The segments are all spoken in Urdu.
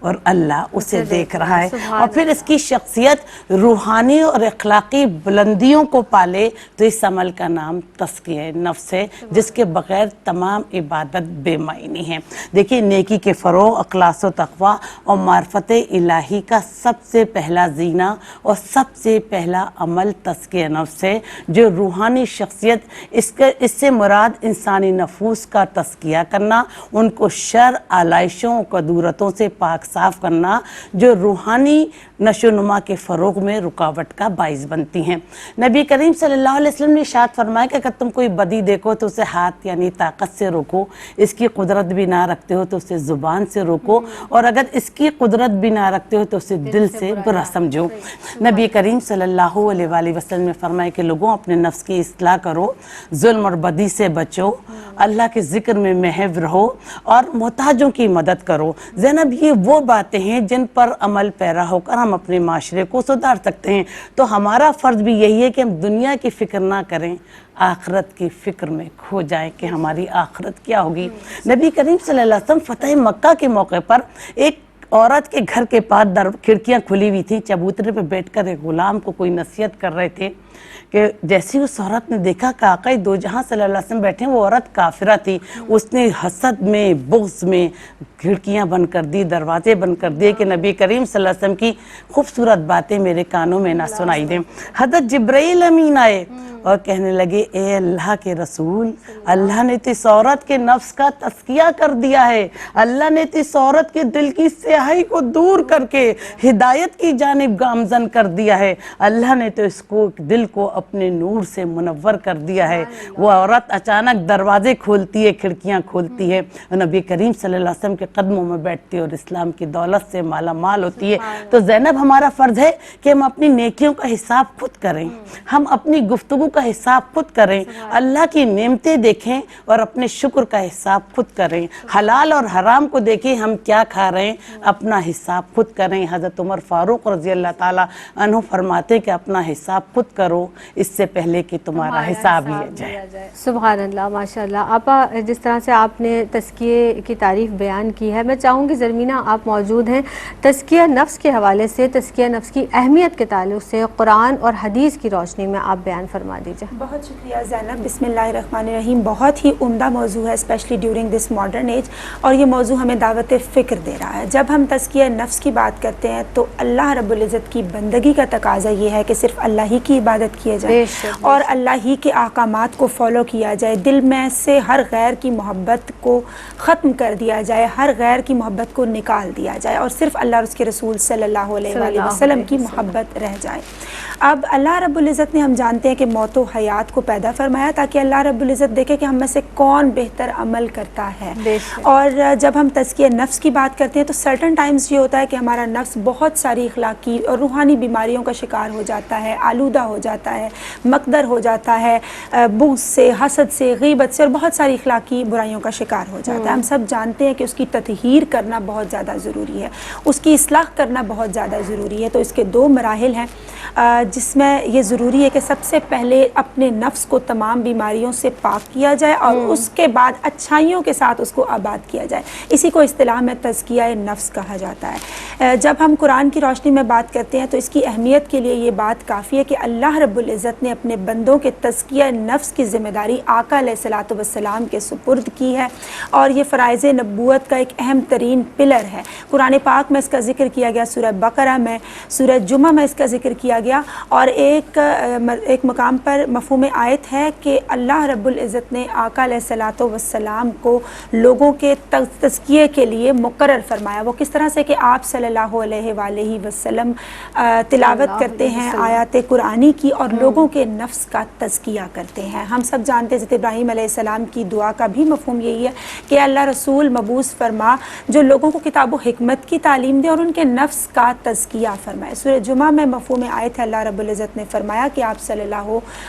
اور اللہ اسے دیکھ رہا ہے، اور پھر اس کی شخصیت روحانی اور اخلاقی بلندیوں کو پالے تو اس عمل کا نام تزکیہ نفس ہے، جس کے بغیر تمام عبادت بے معنی ہے۔ دیکھیے نیکی کے فروغ، اخلاص و تقوی اور معرفت الہی کا سب سے پہلا زینہ اور سب سے پہلا عمل تزکیہ نفس ہے، جو روحانی شخصیت اس سے مراد انسانی نفوس کا تزکیہ کرنا، ان کو شر، آلائشوں اور قدورتوں سے پاک صاف کرنا جو روحانی نشو نما کے فروغ میں رکاوٹ کا باعث بنتی ہیں۔ نبی کریم صلی اللہ علیہ وسلم نے ارشاد فرمایا کہ اگر تم کوئی بدی دیکھو تو اسے ہاتھ یعنی طاقت سے روکو، اس کی قدرت بھی نہ رکھتے ہو تو اسے زبان سے روکو، اور اگر اس کی قدرت بھی نہ رکھتے ہو تو اسے دل سے برا سمجھو۔ نبی کریم صلی اللہ علیہ وآلہ وسلم نے فرمایا کہ لوگوں اپنے نفس کی اصلاح کرو، ظلم اور بدی سے بچو، اللہ کے ذکر میں محو رہو اور محتاجوں کی مدد کرو۔ زینب یہ وہ باتیں ہیں جن پر عمل پیرا ہو کر ہم اپنے معاشرے کو سدھار سکتے ہیں، تو ہمارا فرض بھی یہی ہے کہ ہم دنیا کی فکر نہ کریں، آخرت کی فکر میں کھو جائیں کہ ہماری آخرت کیا ہوگی۔ نبی کریم صلی اللہ علیہ وسلم فتح مکہ کے موقع پر ایک عورت کے گھر کے پاس کھڑکیاں کھلی ہوئی تھیں، چبوترے پہ بیٹھ کر ایک غلام کو کوئی نصیحت کر رہے تھے کہ جیسے اس عورت نے دیکھا کہ آقا دو جہاں صلی اللہ علیہ وسلم بیٹھے ہیں، وہ عورت کافرہ تھی، اس نے حسد میں بغض میں کھڑکیاں بند کر دی، دروازے بند کر دیے کہ نبی کریم صلی اللہ علیہ وسلم کی خوبصورت باتیں میرے کانوں میں نہ سنائی دیں۔ حضرت جبرائیل امین آئے اور کہنے لگے اے اللہ کے رسول، اللہ نے تو اس عورت کے نفس کا تزکیہ کر دیا ہے، اللہ نے تو اس عورت کے دل کی سیاہی کو دور کر کے ہدایت کی جانب گامزن کر دیا ہے، اللہ نے تو اس کو دل کو اپنے نور سے منور کر دیا ہے۔ وہ عورت اچانک دروازے کھولتی ہے، کھڑکیاں کھولتی ہے، اور نبی کریم صلی اللہ علیہ وسلم کے قدموں میں بیٹھتی ہے اور اسلام کی دولت سے مالا مال ہوتی ہے۔ تو زینب ہمارا فرض ہے کہ ہم اپنی نیکیوں کا حساب خود کریں، ہم اپنی گفتگو کا حساب خود کریں، اللہ کی نعمتیں دیکھیں اور اپنے شکر کا حساب خود کریں، حلال اور حرام کو دیکھیں ہم کیا کھا رہے ہیں، اپنا حساب خود کریں۔ حضرت عمر فاروق رضی اللہ تعالیٰ عنہ فرماتے کہ اپنا حساب خود کرو اس سے پہلے کہ تمہارا حساب لیا جائے۔ سبحان اللہ، ماشاءاللہ۔ آپا جس طرح سے آپ نے تزکیے کی تعریف بیان کی ہے، میں چاہوں گی زرمینہ آپ موجود ہیں، تزکیہ نفس کے حوالے سے، تزکیہ نفس کی اہمیت کے تعلق سے قرآن اور حدیث کی روشنی میں آپ بیان فرما دیجیے۔ بہت شکریہ زینب۔ بسم اللہ الرحمن الرحیم۔ بہت ہی عمدہ موضوع ہے، specially during this modern age, اور یہ موضوع ہمیں دعوت فکر دے رہا ہے۔ جب ہم تزکیہ نفس کی بات کرتے ہیں تو اللہ رب العزت کی بندگی کا تقاضا یہ ہے کہ صرف اللہ ہی کی عبادت کیے جائے اور اللہ ہی کے احکامات کو فالو کیا جائے، دل میں سے ہر غیر کی محبت کو ختم کر دیا جائے، ہر غیر کی محبت کو نکال دیا جائے، اور صرف اللہ اور اس کے رسول صلی اللہ علیہ وآلہ وسلم کی محبت رہ جائے۔ اب اللہ رب العزت نے، ہم جانتے ہیں کہ موت و حیات کو پیدا فرمایا تاکہ اللہ رب العزت دیکھے کہ ہم میں سے کون بہتر عمل کرتا ہے۔ اور جب ہم تزکیہ نفس کی بات کرتے ہیں تو سرٹن ٹائمز یہ ہوتا ہے کہ ہمارا نفس بہت ساری اخلاقی اور روحانی بیماریوں کا شکار ہو جاتا ہے، آلودہ ہو جاتا ہے، مقدر ہو جاتا ہے، بغض سے، حسد سے، غیبت سے، اور بہت ساری اخلاقی برائیوں کا شکار ہو جاتا ہے۔ ہم سب جانتے ہیں کہ اس کی تطہیر کرنا بہت زیادہ ضروری ہے، اس کی اصلاح کرنا بہت زیادہ ضروری ہے۔ تو اس کے دو مراحل ہیں جس میں یہ ضروری ہے کہ سب سے پہلے اپنے نفس کو تمام بیماریوں سے پاک کیا جائے اور اس کے بعد اچھائیوں کے ساتھ اس کو آباد کیا جائے۔ اسی کو اصطلاح میں تزکیہ نفس کہا جاتا ہے۔ جب ہم قرآن کی روشنی میں بات کرتے ہیں تو اس کی اہمیت کے لیے یہ بات کافی ہے کہ اللہ رب العزت نے اپنے بندوں کے تزکیہ نفس کی ذمہ داری آقا علیہ الصلوۃ والسلام کے سپرد کی ہے، اور یہ فرائض نبوت کا ایک اہم ترین پلر ہے۔ قرآن پاک میں اس کا ذکر کیا گیا، سورہ بقرہ میں، سورہ جمعہ میں اس کا ذکر کیا گیا، اور ایک مقام پر مفہوم آیت ہے کہ اللہ رب العزت نے آقا علیہ الصلوۃ والسلام کو لوگوں کے تزکیے کے لیے مقرر فرمایا۔ وہ کس طرح سے کہ آپ صلی اللہ علیہ وآلہ وسلم تلاوت کرتے ہیں آیات قرآنی کی اور لوگوں کے نفس کا تزکیہ کرتے ہیں۔ ہم سب جانتے ہیں حضرت ابراہیم علیہ السلام کی دعا کا بھی مفہوم یہی ہے کہ اللہ رسول مبعوث فرما جو لوگوں کو کتاب و حکمت کی تعلیم دے اور ان کے نفس کا تزکیہ فرمائے۔ سورہ جمعہ میں مفہوم آیت ہے، اللہ رب العزت نے فرمایا کہ آپ صلی اللہ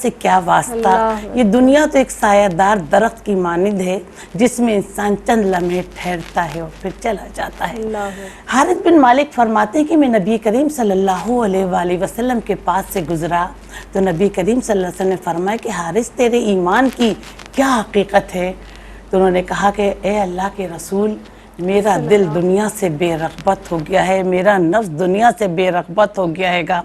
سے کیا واسطہ؟ یہ دنیا تو ایک سایہ دار درخت کی مانند ہے جس میں انسان چند لمحے ٹھہرتا ہے اور پھر چلا جاتا ہے۔ حارث بن مالک فرماتے ہیں کہ میں نبی کریم صلی اللہ علیہ وآلہ وسلم کے پاس سے گزرا تو نبی کریم صلی اللہ علیہ وسلم نے فرمایا کہ حارث تیرے ایمان کی کیا حقیقت ہے؟ تو انہوں نے کہا کہ اے اللہ کے رسول، میرا دل دنیا سے بے رغبت ہو گیا ہے، میرا نفس دنیا سے بے رغبت ہو گیا ہے گا۔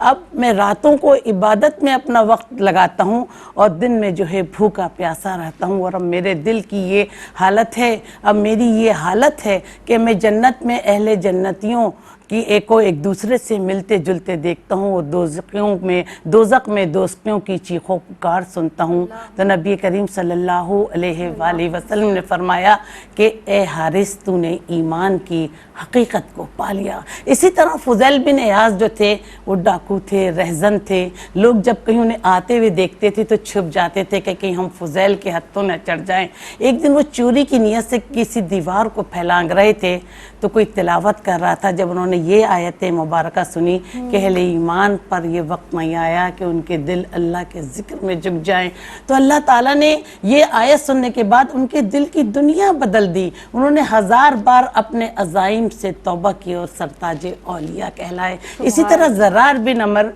اب میں راتوں کو عبادت میں اپنا وقت لگاتا ہوں اور دن میں جو ہے بھوکا پیاسا رہتا ہوں، اور اب میرے دل کی یہ حالت ہے، اب میری یہ حالت ہے کہ میں جنت میں اہل جنتیوں کہ ایک دوسرے سے ملتے جلتے دیکھتا ہوں، اور دوزخ میں دوزخیوں کی چیخوں پکار سنتا ہوں۔ تو نبی کریم صلی اللہ علیہ وآلہ وسلم نے فرمایا کہ اے حارث، تو نے ایمان کی حقیقت کو پا لیا۔ اسی طرح فضیل بن عیاض جو تھے وہ ڈاکو تھے، رہزن تھے، لوگ جب کہیں انہیں آتے ہوئے دیکھتے تھے تو چھپ جاتے تھے کہ کہیں ہم فضیل کے ہتھوں نہ چڑھ جائیں۔ ایک دن وہ چوری کی نیت سے کسی دیوار کو پھیلانگ رہے تھے تو کوئی تلاوت کر رہا تھا، جب انہوں نے یہ آیت مبارکہ سنی کہ اہل ایمان پر یہ وقت نہیں آیا کہ ان کے دل اللہ کے ذکر میں جھک جائیں، تو اللہ تعالیٰ نے یہ آیت سننے کے بعد ان کے دل کی دنیا بدل دی۔ انہوں نے 1000 بار اپنے عزائم سے توبہ کی اور سرتاج اولیاء کہلائے۔ اسی طرح زرار بن عمر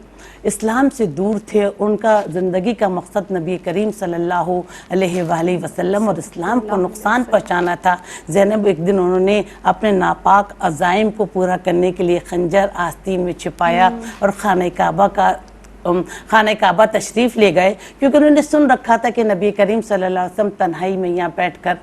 اسلام سے دور تھے، ان کا زندگی کا مقصد نبی کریم صلی اللہ علیہ وآلہ وسلم اور اسلام کو نقصان پہنچانا تھا۔ زینب ایک دن انہوں نے اپنے ناپاک عزائم کو پورا کرنے کے لیے خنجر آستین میں چھپایا اور خانہ کعبہ تشریف لے گئے، کیونکہ انہوں نے سن رکھا تھا کہ نبی کریم صلی اللہ علیہ وسلم تنہائی میں یہاں بیٹھ کر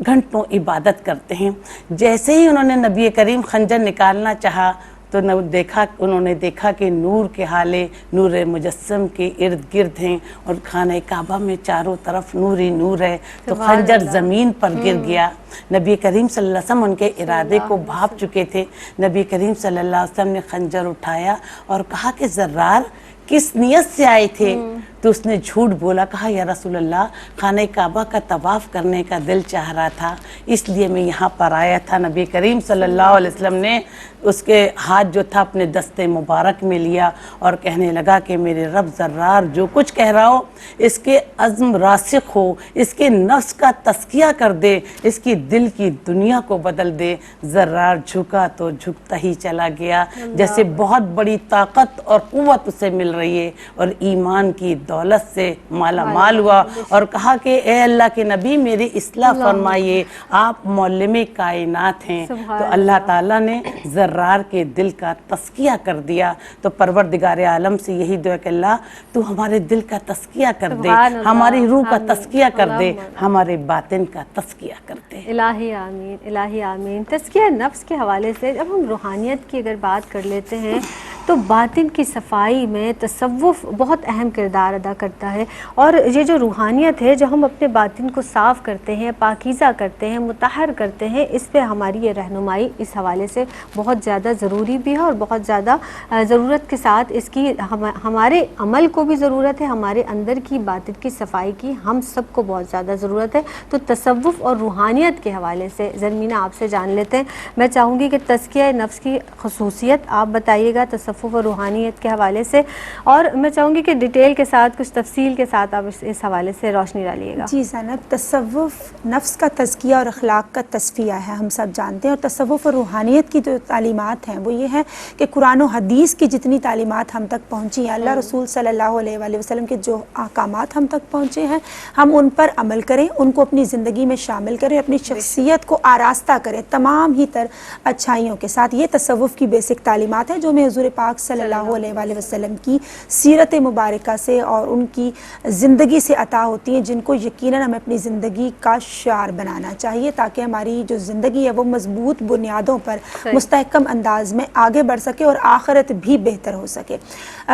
گھنٹوں عبادت کرتے ہیں۔ جیسے ہی انہوں نے نبی کریم خنجر نکالنا چاہا تو انہوں نے دیکھا کہ نور کے حالے نور مجسم کے ارد گرد ہیں اور خانہ کعبہ میں چاروں طرف نور ہی نور ہے، تو خنجر زمین پر گر گیا۔ نبی کریم صلی اللہ علیہ وسلم ان کے ارادے کو بھاپ چکے تھے۔ نبی کریم صلی اللہ علیہ وسلم نے خنجر اٹھایا اور کہا کہ زرار کس نیت سے آئے تھے؟ تو اس نے جھوٹ بولا، کہا یا رسول اللہ، خانہ کعبہ کا طواف کرنے کا دل چاہ رہا تھا، اس لیے میں یہاں پر آیا تھا۔ نبی کریم صلی اللہ علیہ وسلم نے اس کے ہاتھ جو تھا اپنے دستے مبارک میں لیا اور کہنے لگا کہ میرے رب زرار جو کچھ کہہ رہا ہو اس کے عزم راسخ ہو، اس کے نفس کا تزکیہ کر دے، اس کی دل کی دنیا کو بدل دے۔ زرار جھکا تو جھکتا ہی چلا گیا، جیسے بہت بڑی طاقت اور قوت اسے مل رہی ہے، اور ایمان کی دولت سے مالا مال ہوا اور کہا کہ اے اللہ کے نبی میری اصلاح فرمائیے، آپ معلم کائنات ہیں۔ تو اللہ تعالیٰ نے زرار کے دل کا تزکیہ کر دیا۔ تو پروردگار عالم سے یہی دعا کہ اللہ تو ہمارے دل کا تزکیہ کر دے، ہماری روح کا تزکیہ کر دے، ہمارے باطن کا تزکیہ کر دے۔ الہی آمین، الہی آمین۔ تزکیہ نفس کے حوالے سے جب ہم روحانیت کی اگر بات کر لیتے ہیں تو باطن کی صفائی میں تصوف بہت اہم کردار ادا کرتا ہے، اور یہ جو روحانیت ہے، جو ہم اپنے باطن کو صاف کرتے ہیں، پاکیزہ کرتے ہیں، مطہر کرتے ہیں، اس پہ ہماری یہ رہنمائی اس حوالے سے بہت زیادہ ضروری بھی ہے، اور بہت زیادہ ضرورت کے ساتھ اس کی ہمارے عمل کو بھی ضرورت ہے، ہمارے اندر کی باطن کی صفائی کی ہم سب کو بہت زیادہ ضرورت ہے۔ تو تصوف اور روحانیت کے حوالے سے زرمینہ آپ سے جان لیتے ہیں۔ میں چاہوں گی کہ تزکیہ نفس کی خصوصیت آپ بتائیے گا تصوف اور روحانیت کے حوالے سے، اور میں چاہوں گی کہ ڈیٹیل کے ساتھ کچھ تفصیل کے ساتھ آپ اس حوالے سے روشنی ڈالیے گا۔ جی زینب، تصوف نفس کا تزکیہ اور اخلاق کا تصفیہ ہے، ہم سب جانتے ہیں، اور تصوف اور روحانیت کی جو تعلیمات ہیں وہ یہ ہے کہ قرآن و حدیث کی جتنی تعلیمات ہم تک پہنچی ہیں، اللہ رسول صلی اللہ علیہ وآلہ وسلم کے جو احکامات ہم تک پہنچے ہیں، ہم ان پر عمل کریں، ان کو اپنی زندگی میں شامل کریں، اپنی شخصیت کو آراستہ کریں تمام ہی تر اچھائیوں کے ساتھ۔ یہ تصوف کی بیسک تعلیمات ہے جو میں حضور پاک صلی اللہ علیہ وآلہ وسلم کی سیرت مبارکہ سے اور ان کی زندگی سے عطا ہوتی ہیں، جن کو یقیناً ہمیں اپنی زندگی کا شعار بنانا چاہیے تاکہ ہماری جو زندگی ہے وہ مضبوط بنیادوں پر مستحکم انداز میں آگے بڑھ سکے اور آخرت بھی بہتر ہو سکے۔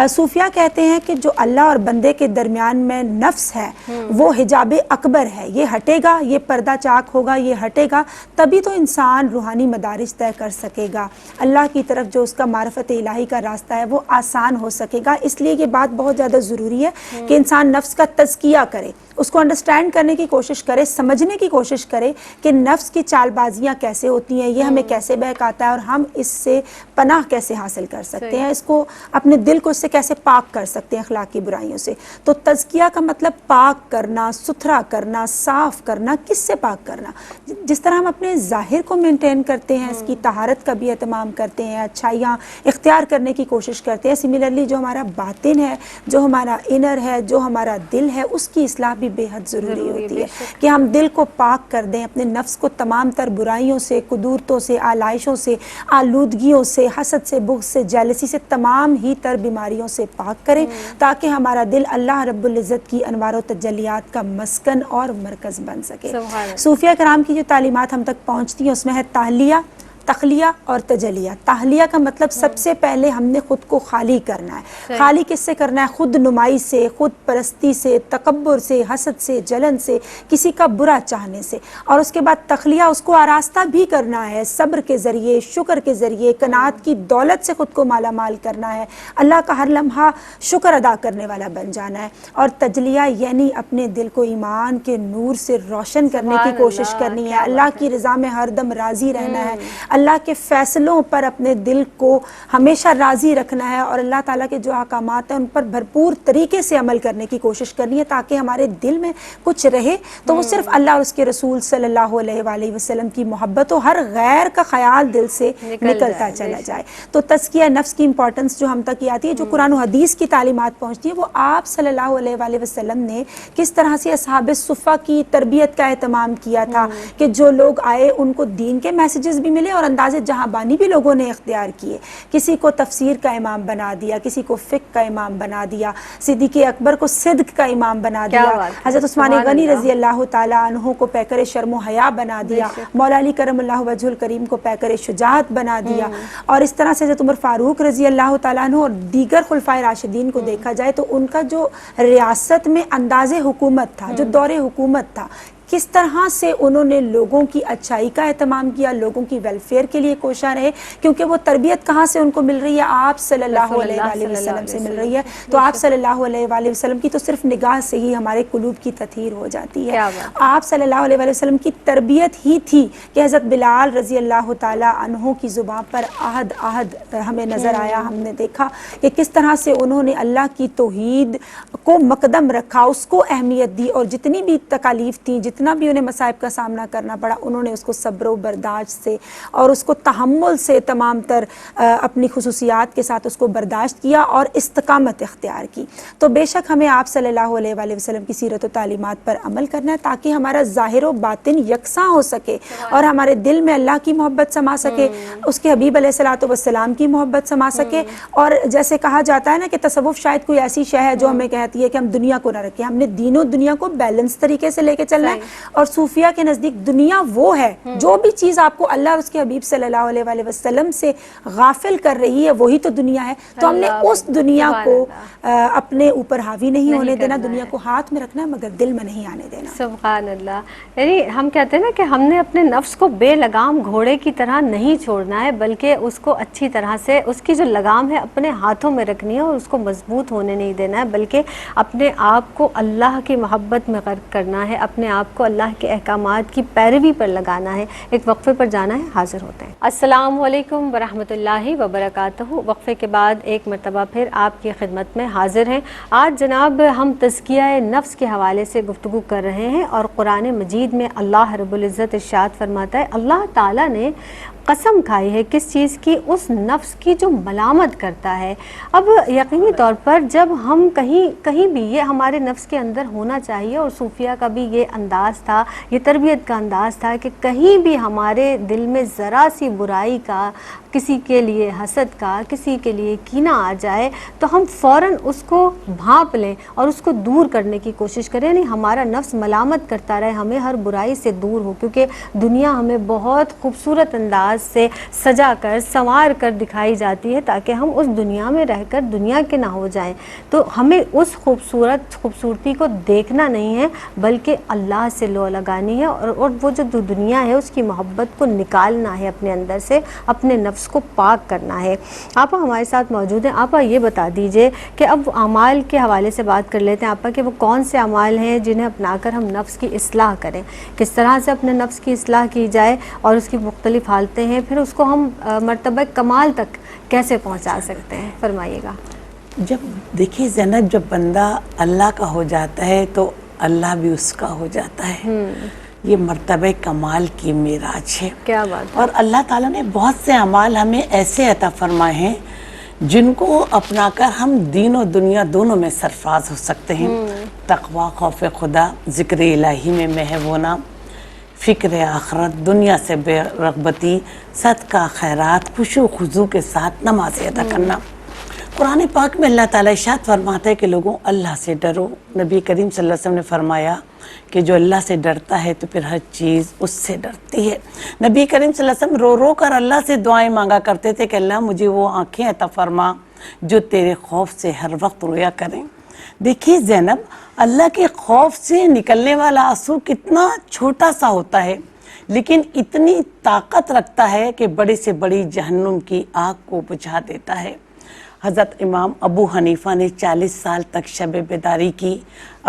صوفیہ کہتے ہیں کہ جو اللہ اور بندے کے درمیان میں نفس ہے وہ حجاب اکبر ہے، یہ ہٹے گا، یہ پردہ چاک ہوگا، یہ ہٹے گا، تبھی تو انسان روحانی مدارج طے کر سکے گا، اللہ کی طرف جو اس کا معرفت الہی کا راستہ ہے وہ آسان ہو سکے گا۔ اس لیے یہ بات بہت زیادہ ضروری ہے کہ انسان نفس کا تزکیہ کرے، اس کو انڈرسٹینڈ کرنے کی کوشش کرے, سمجھنے کی کوشش کرے کہ نفس کی چال بازیاں کیسے ہوتی ہیں, یہ ہمیں کیسے بہکاتا ہے اور ہم اس سے پناہ کیسے حاصل کر سکتے ہیں, اس کو اپنے دل کو اس سے کیسے پاک کر سکتے ہیں اخلاقی برائیوں سے. تو تزکیہ کا مطلب پاک کرنا, ستھرا کرنا, صاف کرنا. کس سے پاک کرنا؟ جس طرح ہم اپنے ظاہر کو مینٹین کرتے ہیں, اس کی طہارت کا بھی اہتمام کرتے ہیں, اچھائیاں اختیار کرنے کی کوشش کرتے ہیں, سملرلی جو ہمارا باطن ہے, جو ہمارا انر ہے, جو ہمارا دل ہے, اس کی اصلاح بھی بے حد ضروری ہوتی ہے کہ ہم دل کو پاک کر دیں, اپنے نفس کو تمام تر برائیوں سے, قدورتوں سے, آلائشوں سے, آلودگیوں سے, حسد سے, بغض سے, جیلسی سے, تمام ہی تر بیماریوں سے پاک کریں تاکہ ہمارا دل اللہ رب العزت کی انوار و تجلیات کا مسکن اور مرکز بن سکے. صوفیہ کرام کی جو تعلیمات ہم تک پہنچتی ہیں اس میں ہے تحلیہ, تخلیہ اور تجلیہ. تحلیہ کا مطلب سب سے پہلے ہم نے خود کو خالی کرنا ہے. خالی کس سے کرنا ہے؟ خود نمائی سے, خود پرستی سے, تکبر سے, حسد سے, جلن سے, کسی کا برا چاہنے سے. اور اس کے بعد تخلیہ, اس کو آراستہ بھی کرنا ہے, صبر کے ذریعے, شکر کے ذریعے, قناعت کی دولت سے خود کو مالا مال کرنا ہے, اللہ کا ہر لمحہ شکر ادا کرنے والا بن جانا ہے. اور تجلیہ یعنی اپنے دل کو ایمان کے نور سے روشن کرنے کی کوشش کرنی ہے, اللہ کی رضا میں ہر دم راضی رہنا ہے, اللہ کے فیصلوں پر اپنے دل کو ہمیشہ راضی رکھنا ہے, اور اللہ تعالیٰ کے جو احکامات ہیں ان پر بھرپور طریقے سے عمل کرنے کی کوشش کرنی ہے تاکہ ہمارے دل میں کچھ رہے تو وہ صرف اللہ اور اس کے رسول صلی اللہ علیہ وآلہ وسلم کی محبت ہو, ہر غیر کا خیال دل سے نکلتا چلا جائے. تو تزکیہ نفس کی امپورٹنس جو ہم تک آتی ہے, جو قرآن و حدیث کی تعلیمات پہنچتی ہے, وہ آپ صلی اللہ علیہ وآلہ وسلم نے کس طرح سے اصحاب صفہ کی تربیت کا اہتمام کیا تھا کہ جو لوگ آئے ان کو دین کے میسیجز بھی ملے اور انداز جہاں بانی بھی لوگوں نے اختیار کیے. کسی کو تفسیر کا امام بنا دیا, کسی کو فقہ کا امام بنا دیا, صدیق اکبر کو صدق کا امام بنا دیا, حضرت عثمان غنی رضی اللہ تعالیٰ عنہ کو پیکر شرم و حیا بنا دیا, مولا علی کرم اللہ وجہ الکریم کو پیکر شجاعت بنا دیا. اور اس طرح سے حضرت عمر فاروق رضی اللہ تعالیٰ عنہ اور دیگر خلفائے راشدین کو دیکھا جائے تو ان کا جو ریاست میں انداز حکومت تھا, جو دور حکومت تھا, کس طرح سے انہوں نے لوگوں کی اچھائی کا اہتمام کیا, لوگوں کی ویلفیئر کے لیے کوشاں رہے, کیونکہ وہ تربیت کہاں سے ان کو مل رہی ہے؟ آپ صلی اللہ علیہ وآلہ وسلم سے مل رہی ہے. تو آپ صلی اللہ علیہ وآلہ وسلم کی تو صرف نگاہ سے ہی ہمارے قلوب کی تطہیر ہو جاتی ہے. آپ صلی اللہ علیہ وآلہ وسلم کی تربیت ہی تھی کہ حضرت بلال رضی اللہ تعالیٰ عنہ کی زبان پر عہد عہد ہمیں نظر آیا, ہم نے دیکھا کہ کس طرح سے انہوں نے اللہ کی توحید کو مقدم رکھا, اس کو اہمیت دی, اور جتنی بھی تکالیف تھیں, جتنا بھی انہیں مصائب کا سامنا کرنا پڑا, انہوں نے اس کو صبر و برداشت سے اور اس کو تحمل سے تمام تر اپنی خصوصیات کے ساتھ اس کو برداشت کیا اور استقامت اختیار کی. تو بے شک ہمیں آپ صلی اللہ علیہ وآلہ وسلم کی سیرت و تعلیمات پر عمل کرنا ہے تاکہ ہمارا ظاہر و باطن یکساں ہو سکے اور ہمارے دل میں اللہ کی محبت سما سکے, اس کے حبیب علیہ الصلوۃ والسلام کی محبت سما سکے. اور جیسے کہا جاتا ہے نا کہ تصوف شاید کوئی ایسی شے ہے جو ہمیں کہتی ہے کہ ہم دنیا کو نہ رکھیں, ہم نے دین و دنیا کو بیلنس طریقے سے لے کے چلنا ہے. اور صوفیہ کے نزدیک دنیا وہ ہے جو بھی چیز آپ کو اللہ اور اس کے حبیب صلی اللہ علیہ وآلہ وسلم سے غافل کر رہی ہے وہی تو دنیا ہے. تو ہم نے اس دنیا کو اپنے اوپر حاوی نہیں ہونے دینا, دنیا کو ہاتھ میں رکھنا ہے مگر دل میں نہیں آنے دینا. سبحان اللہ. یعنی ہم کہتے ہیں نا کہ ہم نے اپنے نفس کو بے لگام گھوڑے کی طرح نہیں چھوڑنا ہے, بلکہ اس کو اچھی طرح سے اس کی جو لگام ہے اپنے ہاتھوں میں رکھنی ہے اور اس کو مضبوط ہونے نہیں دینا ہے, بلکہ اپنے آپ کو اللہ کی محبت میں غرق کرنا ہے, اپنے آپ کو اللہ کے احکامات کی پیروی پر لگانا ہے. ایک وقفے پر جانا ہے, حاضر ہوتے ہیں. السلام علیکم ورحمۃ اللہ وبرکاتہ. وقفے کے بعد ایک مرتبہ پھر آپ کی خدمت میں حاضر ہیں. آج جناب ہم تزکیہ نفس کے حوالے سے گفتگو کر رہے ہیں اور قرآن مجید میں اللہ رب العزت ارشاد فرماتا ہے, اللہ تعالیٰ نے قسم کھائی ہے کس چیز کی؟ اس نفس کی جو ملامت کرتا ہے. اب یقینی طور پر جب ہم کہیں بھی, یہ ہمارے نفس کے اندر ہونا چاہیے, اور صوفیہ کا بھی یہ انداز تھا, یہ تربیت کا انداز تھا کہ کہیں بھی ہمارے دل میں ذرا سی برائی کا, کسی کے لیے حسد کا, کسی کے لیے کینہ آ جائے تو ہم فوراً اس کو بھانپ لیں اور اس کو دور کرنے کی کوشش کریں. یعنی ہمارا نفس ملامت کرتا رہے, ہمیں ہر برائی سے دور ہو, کیونکہ دنیا ہمیں بہت خوبصورت انداز سے سجا کر سنوار کر دکھائی جاتی ہے تاکہ ہم اس دنیا میں رہ کر دنیا کے نہ ہو جائیں. تو ہمیں اس خوبصورتی کو دیکھنا نہیں ہے بلکہ اللہ سے لو لگانی ہے, اور وہ جو دنیا ہے اس کی محبت کو نکالنا ہے اپنے اندر سے, اپنے نفس نفس کو پاک کرنا ہے. آپا ہمارے ساتھ موجود ہیں. آپا یہ بتا دیجئے کہ اب اعمال کے حوالے سے بات کر لیتے ہیں آپا کہ وہ کون سے اعمال ہیں جنہیں اپنا کر ہم نفس کی اصلاح کریں, کس طرح سے اپنے نفس کی اصلاح کی جائے اور اس کی مختلف حالتیں ہیں, پھر اس کو ہم مرتبہ کمال تک کیسے پہنچا سکتے ہیں, فرمائیے گا. جب دیکھیے زینب, جب بندہ اللہ کا ہو جاتا ہے تو اللہ بھی اس کا ہو جاتا ہے. یہ مرتبہ کمال کی معراج ہے. کیا بات ہے. اور اللہ تعالیٰ نے بہت سے اعمال ہمیں ایسے عطا فرمائے ہیں جن کو اپنا کر ہم دین و دنیا دونوں میں سرفراز ہو سکتے ہیں. تقوی, خوف خدا, ذکر الہی میں محو ہونا, فکر آخرت, دنیا سے بے رغبتی, صدقہ خیرات, خشوع و خضوع کے ساتھ نماز ادا کرنا. قرآن پاک میں اللہ تعالیٰ ارشاد فرماتا ہے کہ لوگوں اللہ سے ڈرو. نبی کریم صلی اللہ علیہ وسلم نے فرمایا کہ جو اللہ سے ڈرتا ہے تو پھر ہر چیز اس سے ڈرتی ہے. نبی کریم صلی اللہ علیہ وسلم رو رو کر اللہ سے دعائیں مانگا کرتے تھے کہ اللہ مجھے وہ آنکھیں عطا فرما جو تیرے خوف سے ہر وقت رویا کریں. دیکھیے زینب, اللہ کے خوف سے نکلنے والا آنسو کتنا چھوٹا سا ہوتا ہے لیکن اتنی طاقت رکھتا ہے کہ بڑی سے بڑی جہنم کی آگ کو بجھا دیتا ہے. حضرت امام ابو حنیفہ نے 40 سال تک شب بیداری کی.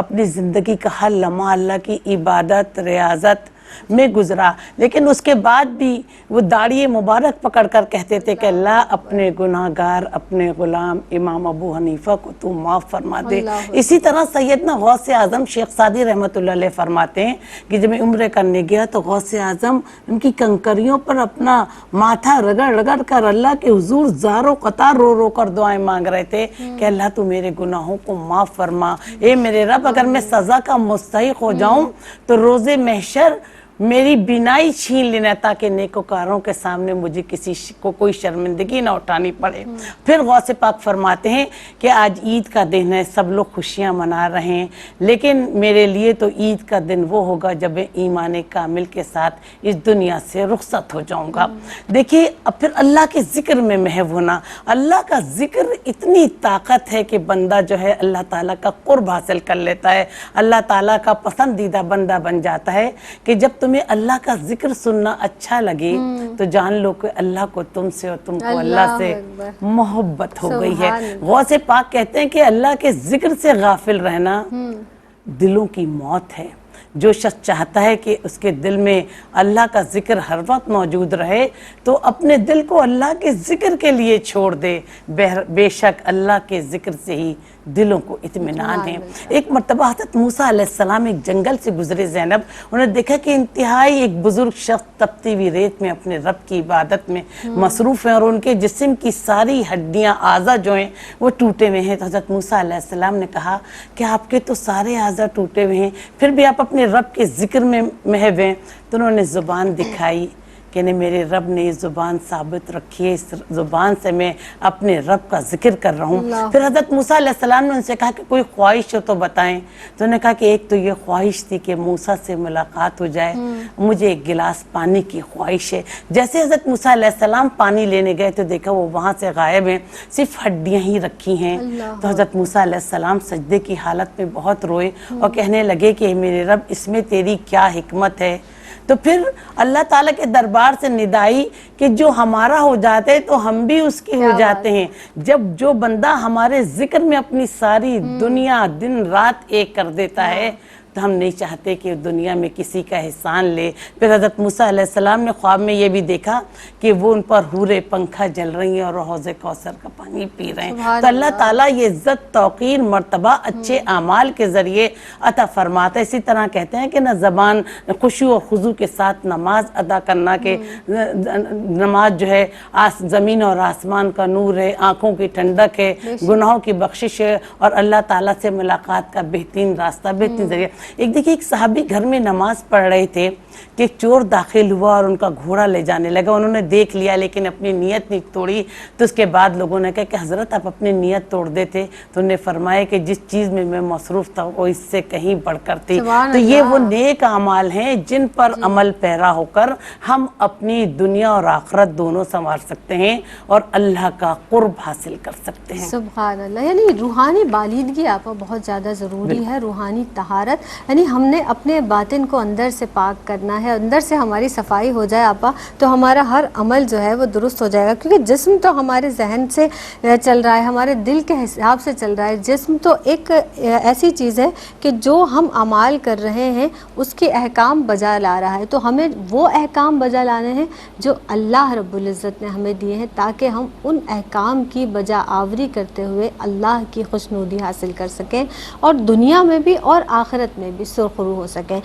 اپنی زندگی کا ہر لمحہ اللہ کی عبادت ریاضت میں گزرا, لیکن اس کے بعد بھی وہ داڑھی مبارک پکڑ کر کہتے تھے کہ اللہ اپنے گناہ گار اپنے غلام امام ابو حنیفہ کو تو معاف فرما دے. اسی طرح سیدنا غوث اعظم شیخ سعدی رحمۃ اللہ علیہ فرماتے ہیں کہ جب میں عمرے کرنے گیا تو غوث اعظم ان کی کنکریوں پر اپنا ماتھا رگڑ رگڑ کر اللہ کے حضور زاروں قطار رو رو کر دعائیں مانگ رہے تھے کہ اللہ تو میرے گناہوں کو معاف فرما. اے میرے رب, اگر میں سزا کا مستحق ہو جاؤں تو روز محشر میری بینائی چھین لینا تاکہ نیکوکاروں کے سامنے مجھے کسی کو کوئی شرمندگی نہ اٹھانی پڑے. پھر غوث پاک فرماتے ہیں کہ آج عید کا دن ہے, سب لوگ خوشیاں منا رہے ہیں, لیکن میرے لیے تو عید کا دن وہ ہوگا جب میں ایمان کامل کے ساتھ اس دنیا سے رخصت ہو جاؤں گا. دیکھیے اب پھر اللہ کے ذکر میں محو ہونا. اللہ کا ذکر اتنی طاقت ہے کہ بندہ جو ہے اللہ تعالیٰ کا قرب حاصل کر لیتا ہے, اللہ تعالیٰ کا پسندیدہ بندہ بن جاتا ہے. کہ جب تمہیں اللہ کا ذکر سننا اچھا لگے تو جان لو کہ اللہ کو تم سے اور تم کو اللہ سے محبت ہو گئی ہے. غوث پاک کہتے ہیں کہ اللہ کے ذکر سے غافل رہنا دلوں کی موت ہے. جو شخص چاہتا ہے کہ اس کے دل میں اللہ کا ذکر ہر وقت موجود رہے تو اپنے دل کو اللہ کے ذکر کے لیے چھوڑ دے. بے شک اللہ کے ذکر سے ہی دلوں کو اطمینان ہے. ایک مرتبہ حضرت موسیٰ علیہ السلام ایک جنگل سے گزرے زینب, انہوں نے دیکھا کہ انتہائی ایک بزرگ شخص تپتی ہوئی ریت میں اپنے رب کی عبادت میں مصروف ہیں اور ان کے جسم کی ساری ہڈیاں اعضاء جو ہیں وہ ٹوٹے ہوئے ہیں. تو حضرت موسیٰ علیہ السلام نے کہا کہ آپ کے تو سارے اعضاء ٹوٹے ہوئے ہیں, پھر بھی آپ اپنے رب کے ذکر میں محو ہیں. تو انہوں نے زبان دکھائی کہ میرے رب نے یہ زبان ثابت رکھی ہے, اس زبان سے میں اپنے رب کا ذکر کر رہا ہوں. پھر حضرت موسیٰ علیہ السلام نے ان سے کہا کہ کوئی خواہش ہو تو بتائیں. تو انہوں نے کہا کہ ایک تو یہ خواہش تھی کہ موسیٰ سے ملاقات ہو جائے, مجھے ایک گلاس پانی کی خواہش ہے. جیسے حضرت موسیٰ علیہ السلام پانی لینے گئے تو دیکھا وہ وہاں سے غائب ہیں, صرف ہڈیاں ہی رکھی ہیں. تو حضرت موسیٰ علیہ السلام سجدے کی حالت میں بہت روئے اور کہنے لگے کہ میرے رب اس میں تیری کیا حکمت ہے. تو پھر اللہ تعالیٰ کے دربار سے ندائی کہ جو ہمارا ہو جاتے تو ہم بھی اس کے ہو جاتے ہیں. جب جو بندہ ہمارے ذکر میں اپنی ساری دنیا دن رات ایک کر دیتا ہے تو ہم نہیں چاہتے کہ دنیا میں کسی کا احسان لے. پھر حضرت موسیٰ علیہ السلام نے خواب میں یہ بھی دیکھا کہ وہ ان پر حوریں پنکھا جل رہی ہیں اور حوض کوثر کا پانی پی رہے ہیں. تو اللہ تعالیٰ یہ عزت توقیر مرتبہ اچھے اعمال کے ذریعے عطا فرماتا ہے. اسی طرح کہتے ہیں کہ نہ زبان خشوع و خضوع کے ساتھ نماز ادا کرنا, کہ نماز جو ہے زمین اور آسمان کا نور ہے, آنکھوں کی ٹھنڈک ہے, گناہوں کی بخشش ہے اور اللہ تعالیٰ سے ملاقات کا بہترین راستہ, بہترین ذریعہ. ایک دیکھیں ایک صحابی گھر میں نماز پڑھ رہے تھے کہ چور داخل ہوا اور ان کا گھوڑا لے جانے لگا. انہوں نے دیکھ لیا لیکن اپنی نیت نہیں توڑی. تو اس کے بعد لوگوں نے کہا کہ حضرت آپ اپنی نیت توڑ دیتے. تو انہوں نے فرمایا کہ جس چیز میں مصروف تھا وہ اس سے کہیں بڑھ کر تھی. تو یہ وہ نیک اعمال ہیں جن پر عمل پیرا ہو کر ہم اپنی دنیا اور آخرت دونوں سنوار سکتے ہیں اور اللہ کا قرب حاصل کر سکتے ہیں. سبحان اللہ. یعنی روحانی بالیدگی آپ کو بہت زیادہ ضروری ہے, روحانی طہارت. یعنی ہم نے اپنے باطن کو اندر سے پاک کرنا ہے، اندر سے ہماری صفائی ہو جائے آپا تو ہمارا ہر عمل جو ہے وہ درست ہو جائے گا، کیونکہ جسم تو ہمارے ذہن سے چل رہا ہے، ہمارے دل کے حساب سے چل رہا ہے. جسم تو ایک ایسی چیز ہے کہ جو ہم اعمال کر رہے ہیں اس کے احکام بجا لا رہا ہے، تو ہمیں وہ احکام بجا لانے ہیں جو اللہ رب العزت نے ہمیں دیے ہیں، تاکہ ہم ان احکام کی بجا آوری کرتے ہوئے اللہ کی خوشنودی حاصل کر سکیں اور دنیا میں بھی اور آخرت میں بھی سرخرو ہو سکیں.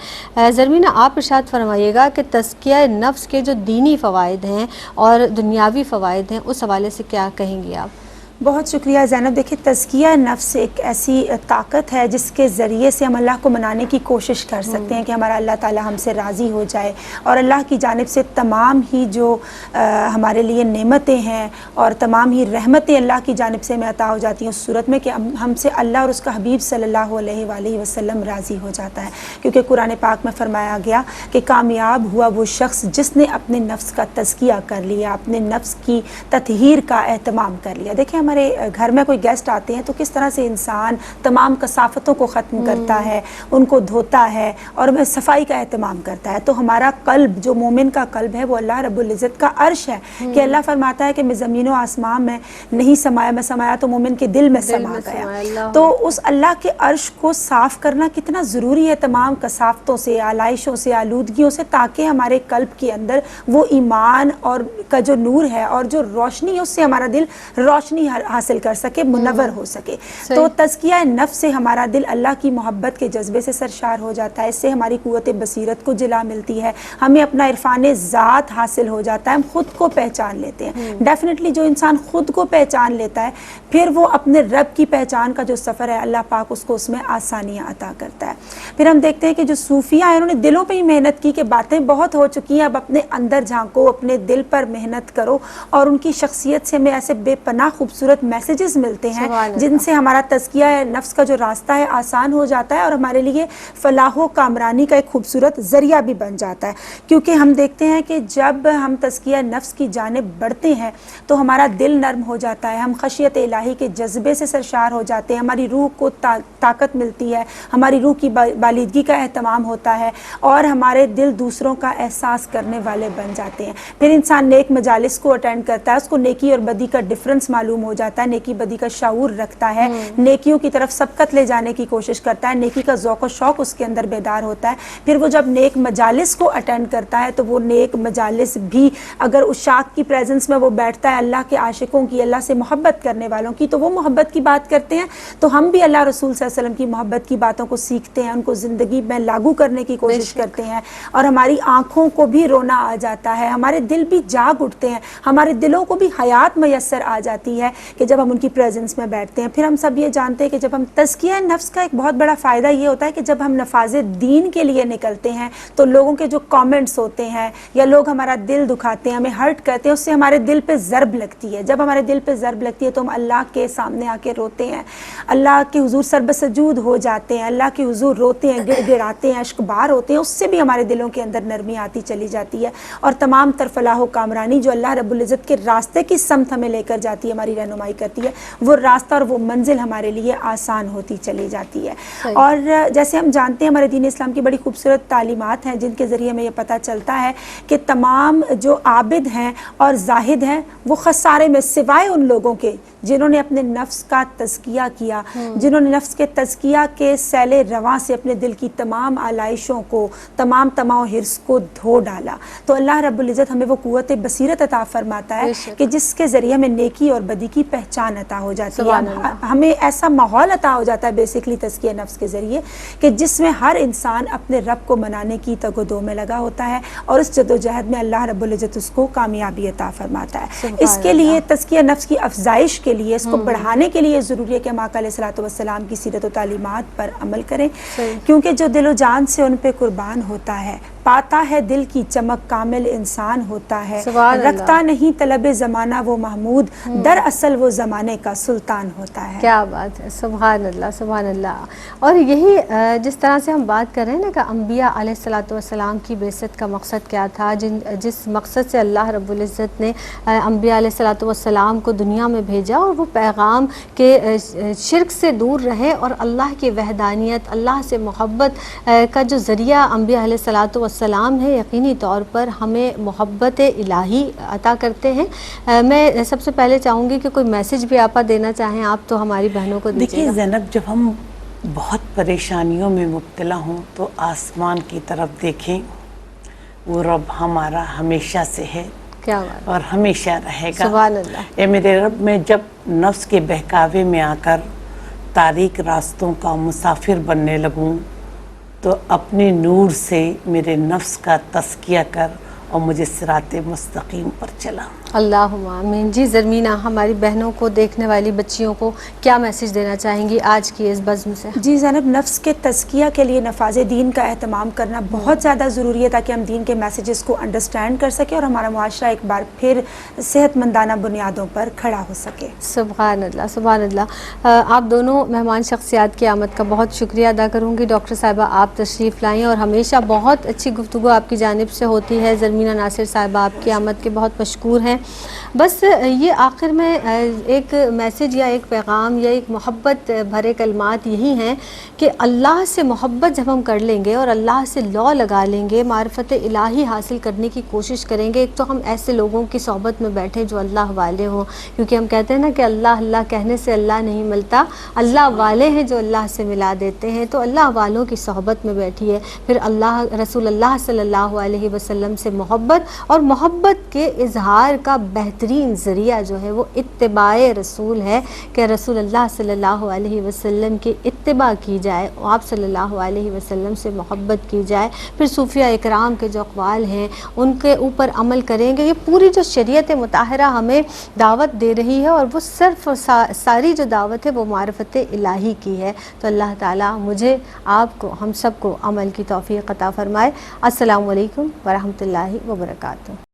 زرمینہ آپ ارشاد فرمائیے گا کہ تزکیہ نفس کے جو دینی فوائد ہیں اور دنیاوی فوائد ہیں اس حوالے سے کیا کہیں گی آپ؟ بہت شکریہ زینب. دیکھیے تزکیہ نفس ایک ایسی طاقت ہے جس کے ذریعے سے ہم اللہ کو منانے کی کوشش کر سکتے ہیں کہ ہمارا اللہ تعالی ہم سے راضی ہو جائے اور اللہ کی جانب سے تمام ہی جو ہمارے لیے نعمتیں ہیں اور تمام ہی رحمتیں اللہ کی جانب سے ہمیں عطا ہو جاتی ہیں اس صورت میں کہ ہم سے اللہ اور اس کا حبیب صلی اللہ علیہ وآلہ وسلم راضی ہو جاتا ہے. کیونکہ قرآن پاک میں فرمایا گیا کہ کامیاب ہوا وہ شخص جس نے اپنے نفس کا تزکیہ کر لیا، اپنے نفس کی تطہیر کا اہتمام کر لیا. دیکھیں ہمارے گھر میں کوئی گیسٹ آتے ہیں تو کس طرح سے انسان تمام کثافتوں کو ختم کرتا ہے، ان کو دھوتا ہے اور صفائی کا اہتمام کرتا ہے. تو ہمارا قلب جو مومن کا قلب ہے وہ اللہ رب العزت کا عرش ہے کہ اللہ فرماتا ہے کہ میں زمین و آسمان میں نہیں سمایا، میں سمایا تو مومن کے دل میں سما گیا. تو اس اللہ کے عرش کو صاف کرنا کتنا ضروری ہے تمام کثافتوں سے، آلائشوں سے، آلودگیوں سے، تاکہ ہمارے قلب کے اندر وہ ایمان اور کا جو نور ہے اور جو روشنی ہے اس سے ہمارا دل روشنی حاصل کر سکے، منور ہو سکے. تو تزکیہ نفس سے ہمارا دل اللہ کی محبت کے جذبے سے سرشار ہو جاتا ہے، اس سے ہماری قوت بصیرت کو جلا ملتی ہے، ہمیں اپنا عرفان ذات حاصل ہو جاتا ہے، ہم خود کو پہچان لیتے ہیں. ڈیفینیٹلی جو انسان خود کو پہچان لیتا ہے پھر وہ اپنے رب کی پہچان کا جو سفر ہے اللہ پاک اس کو اس میں آسانیاں عطا کرتا ہے. پھر ہم دیکھتے ہیں کہ جو صوفیاء ہیں انہوں نے دلوں پہ ہی محنت کی کہ باتیں بہت ہو چکی ہیں، اب اپنے اندر جھانکو، اپنے دل پر محنت کرو، اور ان کی شخصیت سے ہمیں ایسے بے پناہ خوبصورت میسیجز ملتے ہیں جن سے ہمارا تزکیہ نفس کا جو راستہ ہے آسان ہو جاتا ہے اور ہمارے لیے فلاح و کامرانی کا ایک خوبصورت ذریعہ بھی بن جاتا ہے. کیونکہ ہم دیکھتے ہیں کہ جب ہم تزکیہ نفس کی جانب بڑھتے ہیں تو ہمارا دل نرم ہو جاتا ہے، ہم خشیت الہی کے جذبے سے سرشار ہو جاتے ہیں، ہماری روح کو طاقت ملتی ہے، ہماری روح کی بالیدگی کا اہتمام ہوتا ہے اور ہمارے دل دوسروں کا احساس کرنے والے بن جاتے ہیں. پھر انسان نیک مجالس کو اٹینڈ کرتا ہے، اس کو نیکی اور بدی کا ڈفرنس معلوم ہو جاتا ہے، نیکی بدی کا شعور رکھتا ہے، نیکیوں کی طرف سبقت لے جانے کی کوشش کرتا ہے، نیکی کا ذوق و شوق اس کے اندر بیدار ہوتا ہے. پھر وہ جب نیک مجالس کو اٹینڈ کرتا ہے تو وہ نیک مجالس بھی اگر اشاق کی پریزنس میں وہ بیٹھتا ہے، اللہ کے عاشقوں کی، اللہ سے محبت کرنے والوں کی، تو وہ محبت کی بات کرتے ہیں تو ہم بھی اللہ رسول صلی اللہ علیہ وسلم کی محبت کی باتوں کو سیکھتے ہیں، ان کو زندگی میں لاگو کرنے کی کوشش کرتے ہیں اور ہماری آنکھوں کو بھی رونا آ جاتا ہے، ہمارے دل بھی جاگ اٹھتے ہیں، ہمارے دلوں کو بھی حیات میسر آ جاتی ہے کہ جب ہم ان کی پریزنس میں بیٹھتے ہیں. پھر ہم سب یہ جانتے ہیں کہ جب ہم تزکیہ نفس کا ایک بہت بڑا فائدہ یہ ہوتا ہے کہ جب ہم نفاذ دین کے لیے نکلتے ہیں تو لوگوں کے جو کامنٹس ہوتے ہیں یا لوگ ہمارا دل دکھاتے ہیں، ہمیں ہرٹ کرتے ہیں، اس سے ہمارے دل پہ ضرب لگتی ہے. جب ہمارے دل پہ ضرب لگتی ہے تو ہم اللہ کے سامنے آ کے روتے ہیں، اللہ کے حضور سرب سجود ہو جاتے ہیں، اللہ کے حضور روتے ہیں، گڑ گڑاتے ہیں، اشک بار ہوتے ہیں. اس سے بھی ہمارے دلوں کے اندر نرمی آتی چلی جاتی ہے اور تمام تر فلاح و کامرانی جو اللہ رب العزت کے راستے کی سمت ہمیں لے کر جاتی ہے، ہماری رہنمائی کرتی ہے، وہ راستہ اور وہ منزل ہمارے لیے آسان ہوتی چلی جاتی ہے. اور جیسے ہم جانتے ہیں ہمارے دین اسلام کی بڑی خوبصورت تعلیمات ہیں جن کے ذریعے ہمیں یہ پتہ چلتا ہے کہ تمام جو عابد ہیں اور زاہد ہیں وہ خسارے میں، سوائے ان لوگوں کے جنہوں نے اپنے نفس کا تزکیہ کیا، جنہوں نے نفس کے تزکیہ کے سیل رواں سے اپنے دل کی تمام آلائشوں کو، تمام تمام حرص کو دھو ڈالا. تو اللہ رب العزت ہمیں وہ قوت بصیرت عطا فرماتا ہے کہ جس کے ذریعے ہمیں نیکی اور بدی کی پہچان عطا ہو جاتی ہے. ہمیں ایسا ماحول عطا ہو جاتا ہے بیسکلی تزکیہ نفس کے ذریعے کہ جس میں ہر انسان اپنے رب کو منانے کی تگ و دو میں لگا ہوتا ہے اور اس جدوجہد میں اللہ رب العزت اس کو کامیابی عطا فرماتا ہے. اس کے لیے تزکیہ نفس کی افزائش کے لیے، اس کو بڑھانے کے لیے ضروری ہے کہ ہم آقا علیہ الصلوۃ والسلام کی سیرت و تعلیمات پر عمل کریں، کیونکہ جو دل و جان سے ان پہ قربان ہوتا ہے پاتا ہے دل کی چمک کامل انسان ہوتا ہے، سبحان اللہ۔ رکھتا نہیں طلب زمانہ وہ محمود، دراصل وہ زمانے کا سلطان ہوتا ہے۔ کیا بات ہے، سبحان اللہ سبحان اللہ۔ اور یہی جس طرح سے ہم بات کر رہے ہیں نا کہ انبیاء علیہ الصلوۃ والسلام کی بعثت کا مقصد کیا تھا، جس مقصد سے اللہ رب العزت نے انبیاء علیہ الصلوۃ والسلام کو دنیا میں بھیجا، اور وہ پیغام کہ شرک سے دور رہے اور اللہ کی وحدانیت، اللہ سے محبت کا جو ذریعہ انبیاء علیہ الصلوۃ والسلام ہے، یقینی طور پر ہمیں محبت الہی عطا کرتے ہیں۔ میں سب سے پہلے چاہوں گی کہ کوئی میسج بھی آپ دینا چاہیں آپ تو ہماری بہنوں کو دیجیے دیکھیے گا۔ زینب، جب ہم بہت پریشانیوں میں مبتلا ہوں تو آسمان کی طرف دیکھیں، وہ رب ہمارا ہمیشہ سے ہے کیا بات، اور ہمیشہ رہے گا۔ سبحان اللہ۔ اے میرے رب، میں جب نفس کے بہکاوے میں آ کر تاریک راستوں کا مسافر بننے لگوں تو اپنے نور سے میرے نفس کا تزکیہ کر اور مجھے صراط مستقیم پر چلا۔ اللہم آمین۔ جی زرمینہ، ہماری بہنوں کو، دیکھنے والی بچیوں کو کیا میسج دینا چاہیں گی آج کی اس بزم سے؟ جی زینب، نفس کے تزکیہ کے لیے نفاذ دین کا اہتمام کرنا بہت زیادہ ضروری ہے تاکہ ہم دین کے میسیجز کو انڈرسٹینڈ کر سکیں اور ہمارا معاشرہ ایک بار پھر صحت مندانہ بنیادوں پر کھڑا ہو سکے۔ سبحان اللہ سبحان اللہ۔ آپ دونوں مہمان شخصیات کی آمد کا بہت شکریہ ادا کروں گی۔ ڈاکٹر صاحبہ، آپ تشریف لائیں اور ہمیشہ بہت اچھی گفتگو آپ کی جانب سے ہوتی ہے۔ زرمینہ ناصر صاحبہ، آپ کی آمد کے بہت مشکور ہیں۔ بس یہ آخر میں ایک میسج یا ایک پیغام یا ایک محبت بھرے کلمات یہی ہیں کہ اللہ سے محبت جب ہم کر لیں گے اور اللہ سے لو لگا لیں گے، معرفت الہی حاصل کرنے کی کوشش کریں گے، ایک تو ہم ایسے لوگوں کی صحبت میں بیٹھیں جو اللہ والے ہوں، کیونکہ ہم کہتے ہیں نا کہ اللہ اللہ کہنے سے اللہ نہیں ملتا، اللہ والے ہیں جو اللہ سے ملا دیتے ہیں۔ تو اللہ والوں کی صحبت میں بیٹھیے، پھر اللہ رسول اللہ صلی اللہ علیہ وسلم سے محبت، اور محبت کے اظہار کا بہترین ذریعہ جو ہے وہ اتباع رسول ہے کہ رسول اللہ صلی اللہ علیہ وسلم کی اتباع کی جائے، آپ صلی اللہ علیہ وسلم سے محبت کی جائے، پھر صوفیہ اکرام کے جو اقوال ہیں ان کے اوپر عمل کریں گے۔ یہ پوری جو شریعت مطہرہ ہمیں دعوت دے رہی ہے، اور وہ صرف ساری جو دعوت ہے وہ معرفت الہی کی ہے۔ تو اللہ تعالیٰ مجھے، آپ کو، ہم سب کو عمل کی توفیق عطا فرمائے۔ السلام علیکم ورحمۃ اللہ وبرکاتہ۔